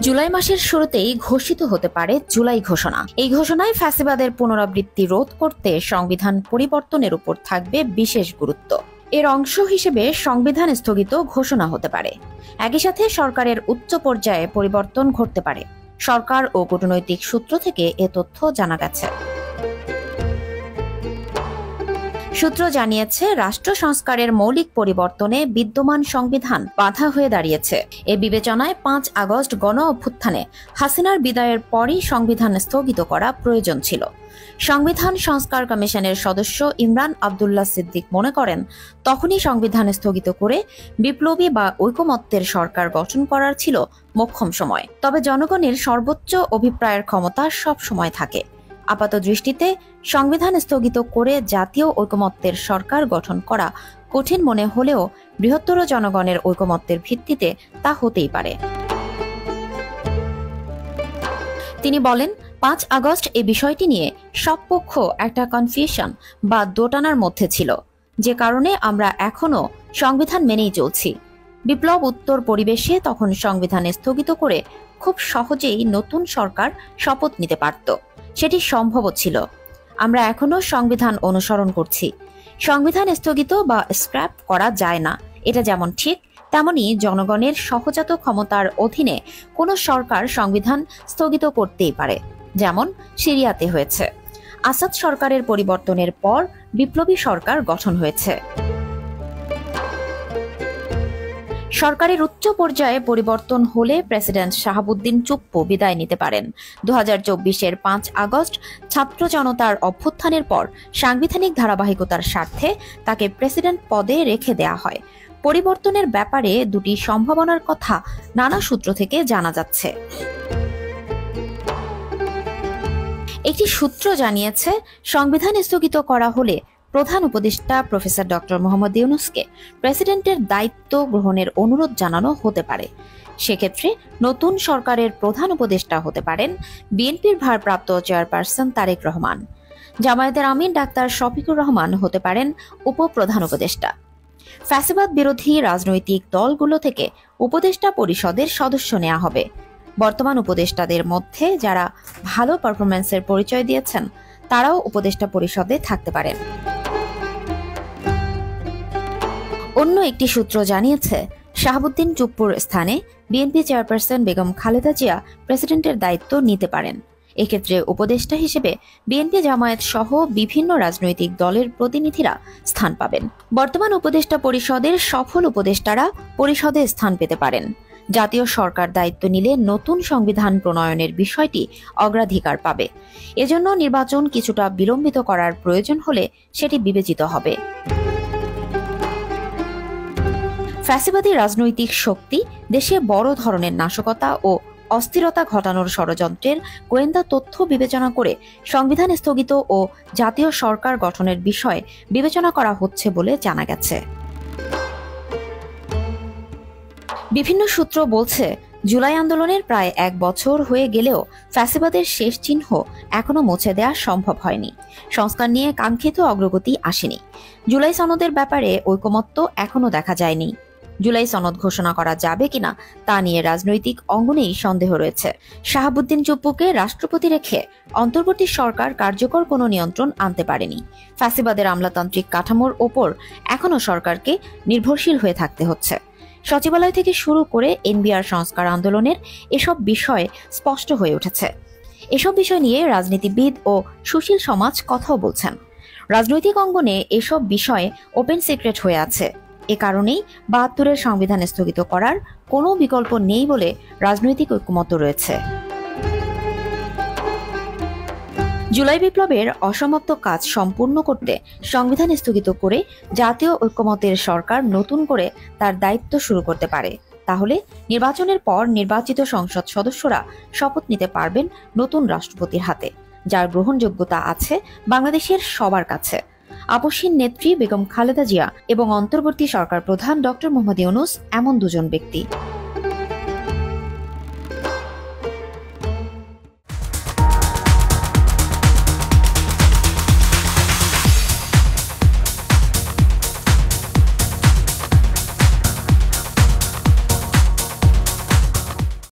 জুলাই মাসের শুরুতেই ঘোষিত হতে পারে জুলাই ঘোষণা। এই ঘোষণায় ফ্যাসিবাদের পুনরাবৃত্তি রোধ করতে সংবিধান পরিবর্তনের উপর থাকবে বিশেষ গুরুত্ব। এর অংশ হিসেবে সংবিধান স্থগিত ঘোষণা হতে পারে। একই সাথে সরকারের উচ্চ পর্যায়ে পরিবর্তন ঘটতে পারে। সরকার ও কূটনৈতিক সূত্র থেকে এ তথ্য জানা গেছে। সূত্র জানিয়েছে, রাষ্ট্র সংস্কারের মৌলিক পরিবর্তনে বিদ্যমান সংবিধান বাধা হয়ে দাঁড়িয়েছে। এ বিবেচনায় ৫ আগস্ট গণ অভ্যুত্থানে হাসিনার বিদায়ের পরই সংবিধান স্থগিত করা প্রয়োজন ছিল। সংবিধান সংস্কার কমিশনের সদস্য ইমরান আবদুল্লাহ সিদ্দিক মনে করেন, তখনই সংবিধান স্থগিত করে বিপ্লবী বা ঐকমত্যের সরকার গঠন করার ছিল মোক্ষম সময়। তবে জনগণের সর্বোচ্চ অভিপ্রায়ের ক্ষমতা সব সময় থাকে। আপাত দৃষ্টিতে সংবিধান স্থগিত করে জাতীয় ঐকমত্যের সরকার গঠন করা কঠিন মনে হলেও বৃহত্তর জনগণের ঐকমত্যের ভিত্তিতে তা হতেই পারে। তিনি বলেন, ৫ আগস্ট এই বিষয়টি নিয়ে সব পক্ষ একটা কনফিউশন বা দোটানার মধ্যে ছিল, যে কারণে আমরা এখনো সংবিধান মেনেই চলছি। বিপ্লব উত্তর পরিবেশে তখন সংবিধান স্থগিত করে খুব সহজেই নতুন সরকার শপথ নিতে পারত। সেটি সম্ভব ছিল। আমরা এখনো সংবিধান অনুসরণ করছি। সংবিধান স্থগিত বা স্ক্র্যাপ করা যায় না, এটা যেমন ঠিক তেমনি জনগণের সহজাত ক্ষমতার অধীনে কোনো সরকার সংবিধান স্থগিত করতেই পারে, যেমন সিরিয়াতে হয়েছে। আসাদ সরকারের পরিবর্তনের পর বিপ্লবী সরকার গঠন হয়েছে। সরকারের উচ্চ পর্যায়ে পরিবর্তন হলে প্রেসিডেন্ট শাহাবুদ্দিন চুপ্পু বিদায় নিতে পারেন। ২০২৪-এর ৫ আগস্ট ছাত্র জনতার অভ্যুত্থানের পর সাংবিধানিক ধারাবাহিকতার স্বার্থে তাকে প্রেসিডেন্ট পদে রেখে দেয়া হয়। পরিবর্তনের ব্যাপারে দুটি সম্ভাবনার কথা নানা সূত্র থেকে জানা যাচ্ছে। একটি সূত্র জানিয়েছে, সংবিধান স্থগিত করা হলে প্রধান উপদেষ্টা প্রফেসর ডক্টর মোহাম্মদ ইউনূসকে প্রেসিডেন্টের দায়িত্ব গ্রহণের অনুরোধ জানানো হতে পারে। সেক্ষেত্রে নতুন সরকারের প্রধান উপদেষ্টা হতে পারেন বিএনপির ভারপ্রাপ্ত চেয়ারপারসন তারেক রহমান। জামায়াতের আমির ডাক্তার শফিকুর রহমান হতে পারেন উপপ্রধান উপদেষ্টা। ফ্যাসিবাদ বিরোধী রাজনৈতিক দলগুলো থেকে উপদেষ্টা পরিষদের সদস্য নেওয়া হবে। বর্তমান উপদেষ্টাদের মধ্যে যারা ভালো পারফরম্যান্সের পরিচয় দিয়েছেন তারাও উপদেষ্টা পরিষদে থাকতে পারেন। অন্য একটি সূত্র জানিয়েছে, শাহাবুদ্দিন চুপ্পুর স্থানে বিএনপি চেয়ারপারসন বেগম খালেদা জিয়া প্রেসিডেন্টের দায়িত্ব নিতে পারেন। এক্ষেত্রে উপদেষ্টা হিসেবে বিএনপি জামায়াত সহ বিভিন্ন রাজনৈতিক দলের প্রতিনিধিরা স্থান পাবেন। বর্তমান উপদেষ্টা পরিষদের সফল উপদেষ্টারা পরিষদে স্থান পেতে পারেন। জাতীয় সরকার দায়িত্ব নিলে নতুন সংবিধান প্রণয়নের বিষয়টি অগ্রাধিকার পাবে। এজন্য নির্বাচন কিছুটা বিলম্বিত করার প্রয়োজন হলে সেটি বিবেচিত হবে। ফ্যাসিবাদী রাজনৈতিক শক্তি দেশে বড় ধরনের নাশকতা ও অস্থিরতা ঘটানোর ষড়যন্ত্রের গোয়েন্দা তথ্য বিবেচনা করে সংবিধান স্থগিত ও জাতীয় সরকার গঠনের বিষয় বিবেচনা করা হচ্ছে বলে জানা গেছে। বিভিন্ন সূত্র বলছে, জুলাই আন্দোলনের প্রায় ১ বছর হয়ে গেলেও ফ্যাসিবাদের শেষ চিহ্ন এখনো মুছে দেওয়া সম্ভব হয়নি। সংস্কার নিয়ে কাঙ্ক্ষিত অগ্রগতি আসেনি। জুলাই সনদের ব্যাপারে ঐকমত্য এখনো দেখা যায়নি। জুলাই সনদ ঘোষণা করা যাবে কিনা তা নিয়ে রাজনৈতিক অঙ্গনেই সন্দেহ রয়েছে। শাহাবুদ্দিন চুপ্পুকে রাষ্ট্রপতি রেখে অন্তর্বর্তী সরকার কার্যকর কোনো নিয়ন্ত্রণ আনতে পারেনি। ফ্যাসিবাদের আমলাতান্ত্রিক কাঠামোর ওপর এখনো সরকারকে নির্ভরশীল হয়ে থাকতে হচ্ছে। সচিবালয় থেকে শুরু করে এনবিআর সংস্কার আন্দোলনের এসব বিষয় স্পষ্ট হয়ে উঠেছে। এসব বিষয় নিয়ে রাজনীতিবিদ ও সুশীল সমাজ কথাও বলছেন। রাজনৈতিক অঙ্গনে এসব বিষয় ওপেন সিক্রেট হয়ে আছে। এ কারণেই ৭২-এর সংবিধান স্থগিত করার কোনো বিকল্প নেই বলে রাজনৈতিক ঐকমত্য রয়েছে। জুলাই বিপ্লবের অসমাপ্ত কাজ সম্পূর্ণ করতে সংবিধান স্থগিত করে জাতীয় ঐকমত্যের সরকার নতুন করে তার দায়িত্ব শুরু করতে পারে। তাহলে নির্বাচনের পর নির্বাচিত সংসদ সদস্যরা শপথ নিতে পারবেন নতুন রাষ্ট্রপতির হাতে, যার গ্রহণযোগ্যতা আছে বাংলাদেশের সবার কাছে। আপসহীন নেত্রী বেগম খালেদা জিয়া এবং অন্তর্বর্তী সরকার প্রধান ডক্টর মোহাম্মদ ইউনূস এমন দুজন ব্যক্তি।